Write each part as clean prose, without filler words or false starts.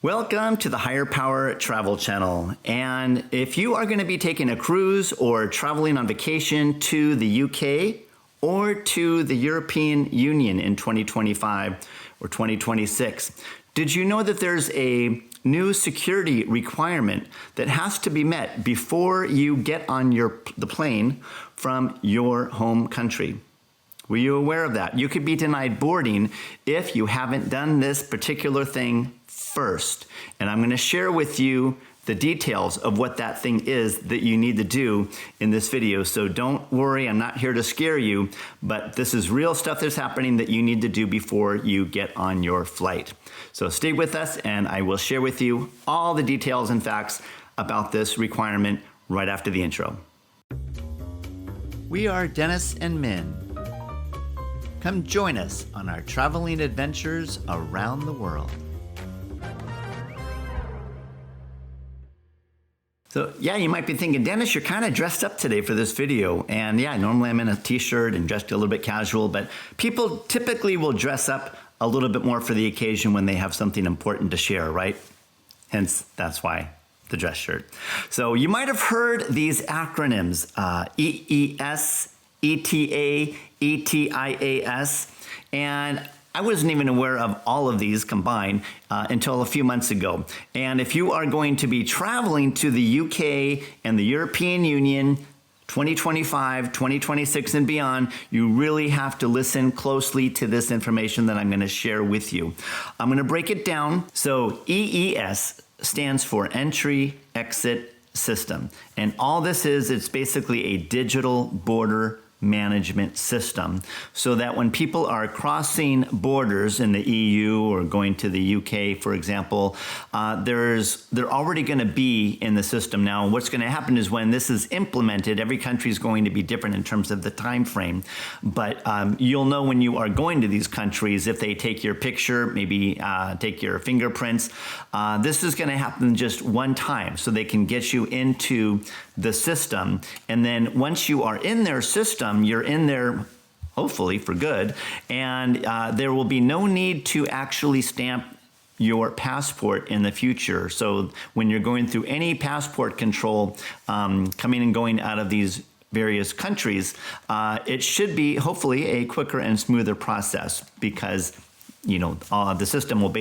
Welcome to the Higher Power Travel Channel. And if you are going to be taking a cruise or traveling on vacation to the UK or to the European Union in 2025 or 2026, did you know that there's a new security requirement that has to be met before you get on the plane from your home country? Were you aware of that? You could be denied boarding if you haven't done this particular thing first. And I'm going to share with you the details of what that thing is that you need to do in this video. So don't worry, I'm not here to scare you, but this is real stuff that's happening that you need to do before you get on your flight. So stay with us and I will share with you all the details and facts about this requirement right after the intro. We are Dennis and Min. Come join us on our traveling adventures around the world. So yeah, you might be thinking, Dennis, you're kind of dressed up today for this video. And yeah, normally I'm in a t-shirt and dressed a little bit casual, but people typically will dress up a little bit more for the occasion when they have something important to share, right? Hence, that's why the dress shirt. So you might have heard these acronyms, EES, ETA, ETIAS, and I wasn't even aware of all of these combined until a few months ago. And if you are going to be traveling to the UK and the European Union 2025, 2026 and beyond, you really have to listen closely to this information that I'm going to share with you. I'm going to break it down. So EES stands for Entry Exit System. And all this is, it's basically a digital border management system so that when people are crossing borders in the EU or going to the UK, for example, they're already going to be in the system. Now, what's going to happen is when this is implemented, every country is going to be different in terms of the time frame. But you'll know when you are going to these countries, if they take your picture, maybe take your fingerprints, this is going to happen just one time so they can get you into the system. And then once you are in their system, you're in there hopefully for good, and there will be no need to actually stamp your passport in the future. So when you're going through any passport control, coming and going out of these various countries, it should be hopefully a quicker and smoother process because the system will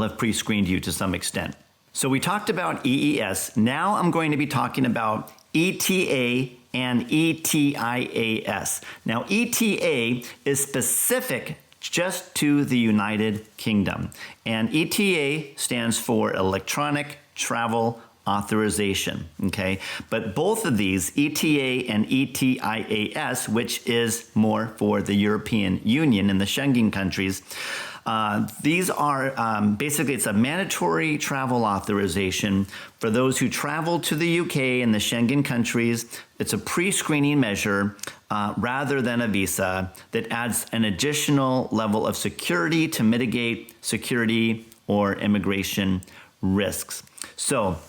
have pre-screened you to some extent. So we talked about EES. Now I'm going to be talking about ETA and ETIAS. Now, ETA is specific just to the United Kingdom, and ETA stands for Electronic Travel Authorization, okay? But both of these, ETA and ETIAS, which is more for the European Union and the Schengen countries, these are basically, it's a mandatory travel authorization for those who travel to the UK and the Schengen countries. It's a pre-screening measure rather than a visa that adds an additional level of security to mitigate security or immigration risks. So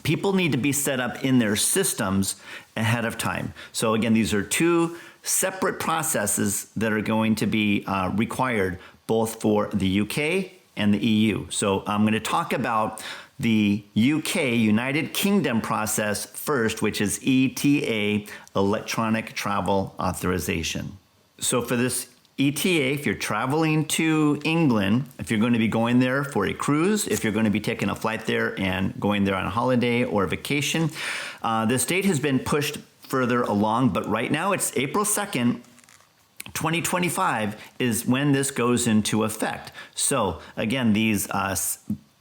people need to be set up in their systems ahead of time. So again, these are two separate processes that are going to be required both for the UK and the EU. So I'm going to talk about the UK, United Kingdom process first, which is ETA, Electronic Travel Authorization. So for this ETA, if you're traveling to England, if you're going to be going there for a cruise, if you're going to be taking a flight there and going there on a holiday or vacation, this date has been pushed further along, but right now it's April 2nd, 2025 is when this goes into effect. So again, these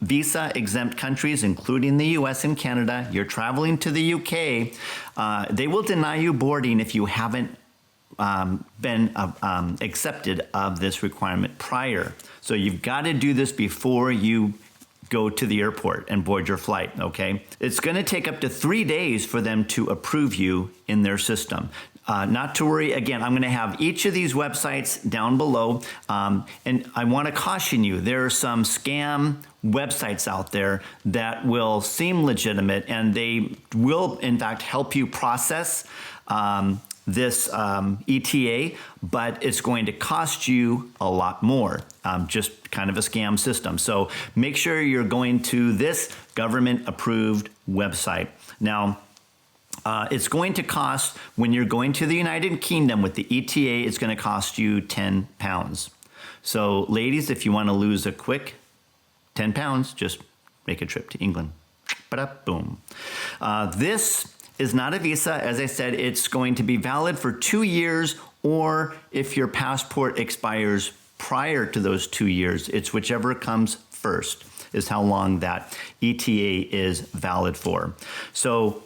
Visa-exempt countries, including the US and Canada, you're traveling to the UK, they will deny you boarding if you haven't been accepted of this requirement prior. So you've got to do this before you go to the airport and board your flight, okay? It's going to take up to 3 days for them to approve you in their system. Not to worry, again, I'm going to have each of these websites down below, and I want to caution you, there are some scam websites out there that will seem legitimate, and they will, in fact, help you process this ETA, but it's going to cost you a lot more. Just kind of a scam system. So make sure you're going to this government-approved website. Now, it's going to cost, when you're going to the United Kingdom with the ETA, it's going to cost you £10. So ladies, if you want to lose a quick £10, just make a trip to England. Boom. This is not a visa. As I said, it's going to be valid for 2 years, or if your passport expires prior to those 2 years, it's whichever comes first is how long that ETA is valid for. So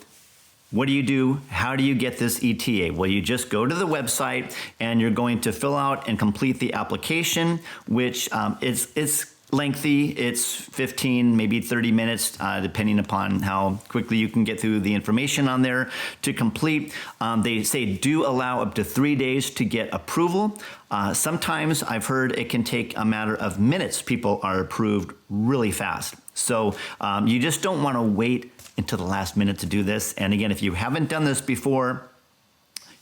what do you do? How do you get this ETA? Well, you just go to the website and you're going to fill out and complete the application, which it's lengthy. It's 15, maybe 30 minutes, depending upon how quickly you can get through the information on there to complete. They say do allow up to 3 days to get approval. Sometimes I've heard it can take a matter of minutes. People are approved really fast. So you just don't want to wait until the last minute to do this. And again, if you haven't done this before,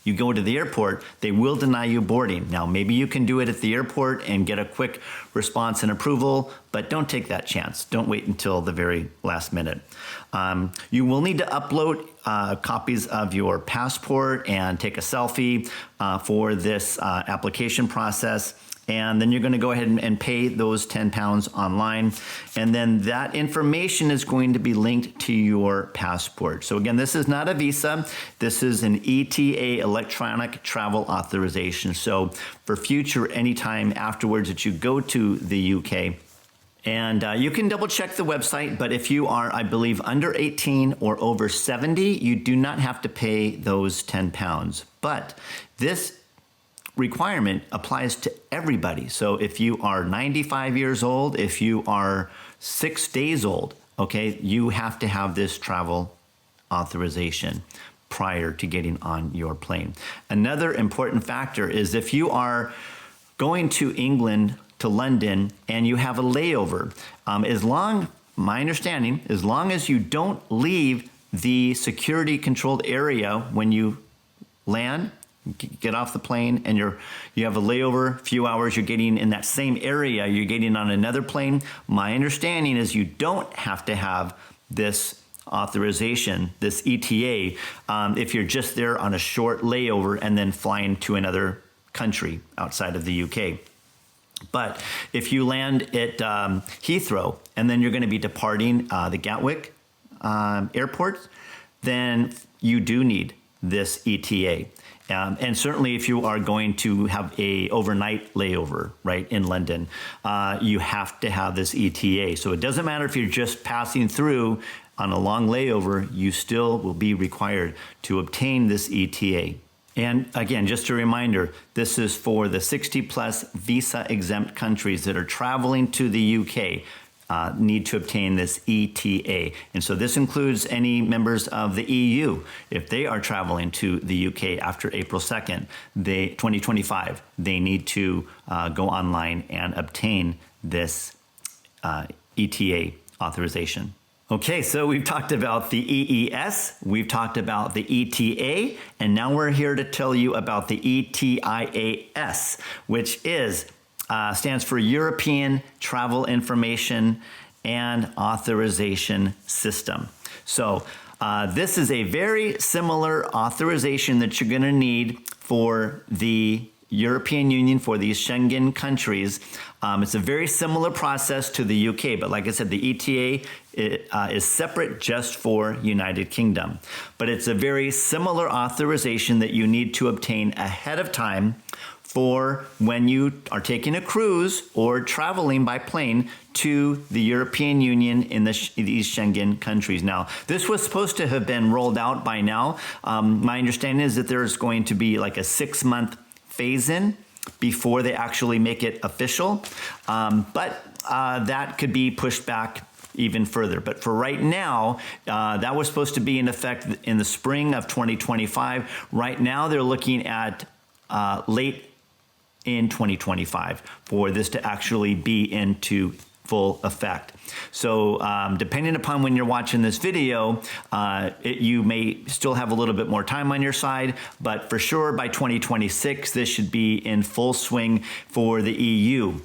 you go to the airport, they will deny you boarding. Now, maybe you can do it at the airport and get a quick response and approval, but don't take that chance. Don't wait until the very last minute. You will need to upload copies of your passport and take a selfie for this application process. And then you're going to go ahead and pay those £10 online. And then that information is going to be linked to your passport. So again, this is not a visa. This is an ETA, electronic travel authorization. So for future, anytime afterwards that you go to the UK, and you can double check the website, but if you are, I believe, under 18 or over 70, you do not have to pay those £10. But this requirement applies to everybody. So if you are 95 years old, if you are 6 days old, okay, you have to have this travel authorization prior to getting on your plane. Another important factor is if you are going to England, to London, and you have a layover, my understanding, as long as you don't leave the security controlled area when you land, get off the plane, and you have a layover, few hours, you're getting in that same area, you're getting on another plane. My understanding is you don't have to have this authorization, this ETA, if you're just there on a short layover and then flying to another country outside of the UK. But if you land at Heathrow and then you're going to be departing the Gatwick airport, then you do need this ETA. And certainly if you are going to have a overnight layover, right, in London, you have to have this ETA. So it doesn't matter if you're just passing through on a long layover, you still will be required to obtain this ETA. And again, just a reminder, this is for the 60 plus visa-exempt countries that are traveling to the UK. Need to obtain this ETA. And so this includes any members of the EU. If they are traveling to the UK after April 2nd, 2025, they need to go online and obtain this ETA authorization. Okay, so we've talked about the EES, we've talked about the ETA, and now we're here to tell you about the ETIAS, which stands for European Travel Information and Authorization System. So this is a very similar authorization that you're going to need for the European Union, for these Schengen countries. It's a very similar process to the UK, but like I said, the ETA is separate just for United Kingdom. But it's a very similar authorization that you need to obtain ahead of time for when you are taking a cruise or traveling by plane to the European Union in these Schengen countries. Now, this was supposed to have been rolled out by now. My understanding is that there's going to be like a 6-month phase-in before they actually make it official. But that could be pushed back even further. But for right now, that was supposed to be in effect in the spring of 2025. Right now, they're looking at late in 2025 for this to actually be into full effect. So depending upon when you're watching this video, you may still have a little bit more time on your side, but for sure by 2026, this should be in full swing for the EU.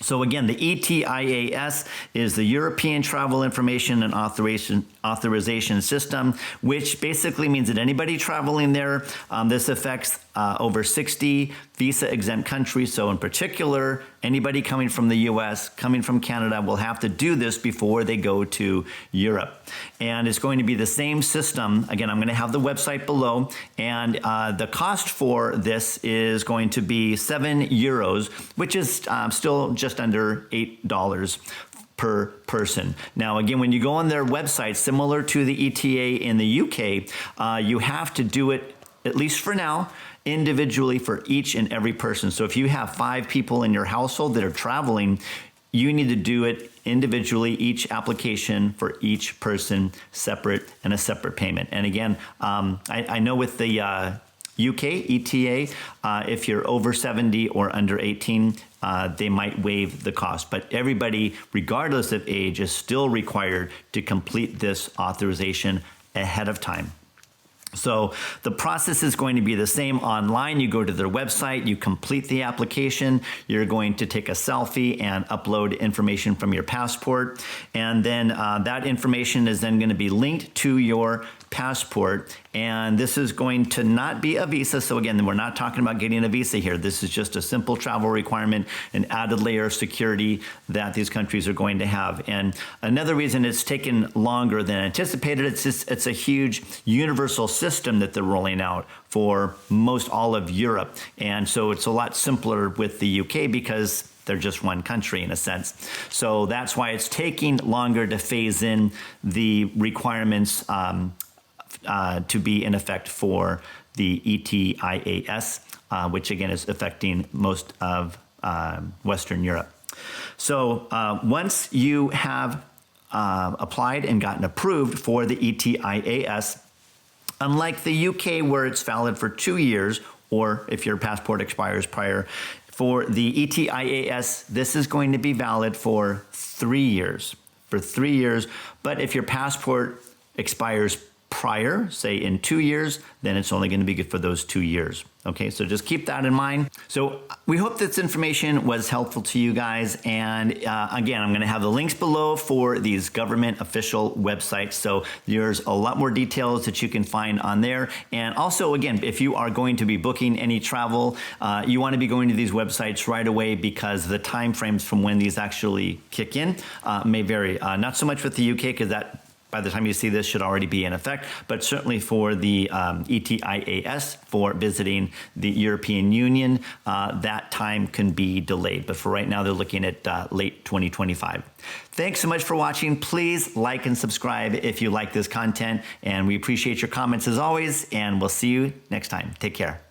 So again, the ETIAS is the European Travel Information and Authorization System, which basically means that anybody traveling there, this affects over 60 visa-exempt countries. So in particular, anybody coming from the US, coming from Canada will have to do this before they go to Europe. And it's going to be the same system. Again, I'm going to have the website below, and the cost for this is going to be €7, which is still just under $8 per person. Now, again, when you go on their website, similar to the ETA in the UK, you have to do it, at least for now, individually for each and every person. So if you have 5 people in your household that are traveling, you need to do it individually, each application for each person separate, and a separate payment. And again, I know with the UK ETA, if you're over 70 or under 18, they might waive the cost. But everybody, regardless of age, is still required to complete this authorization ahead of time. So the process is going to be the same online. You go to their website, you complete the application, you're going to take a selfie and upload information from your passport, and then that information is then going to be linked to your passport, and this is going to not be a visa. So again, we're not talking about getting a visa here. This is just a simple travel requirement, an added layer of security that these countries are going to have. And another reason it's taken longer than anticipated, it's a huge universal system that they're rolling out for most all of Europe. And so it's a lot simpler with the UK because they're just one country in a sense. So that's why it's taking longer to phase in the requirements to be in effect for the ETIAS, which again is affecting most of Western Europe. So once you have applied and gotten approved for the ETIAS, unlike the UK where it's valid for 2 years, or if your passport expires prior, for the ETIAS, this is going to be valid for 3 years. For 3 years, but if your passport expires prior, say in 2 years, then it's only going to be good for those 2 years. Okay, so just keep that in mind. So we hope this information was helpful to you guys. And again, I'm going to have the links below for these government official websites. So there's a lot more details that you can find on there. And also, again, if you are going to be booking any travel, you want to be going to these websites right away because the time frames from when these actually kick in may vary. Not so much with the UK because that, by the time you see this, should already be in effect, but certainly for the ETIAS, for visiting the European Union, that time can be delayed. But for right now, they're looking at late 2025. Thanks so much for watching. Please like and subscribe if you like this content, and we appreciate your comments as always, and we'll see you next time. Take care.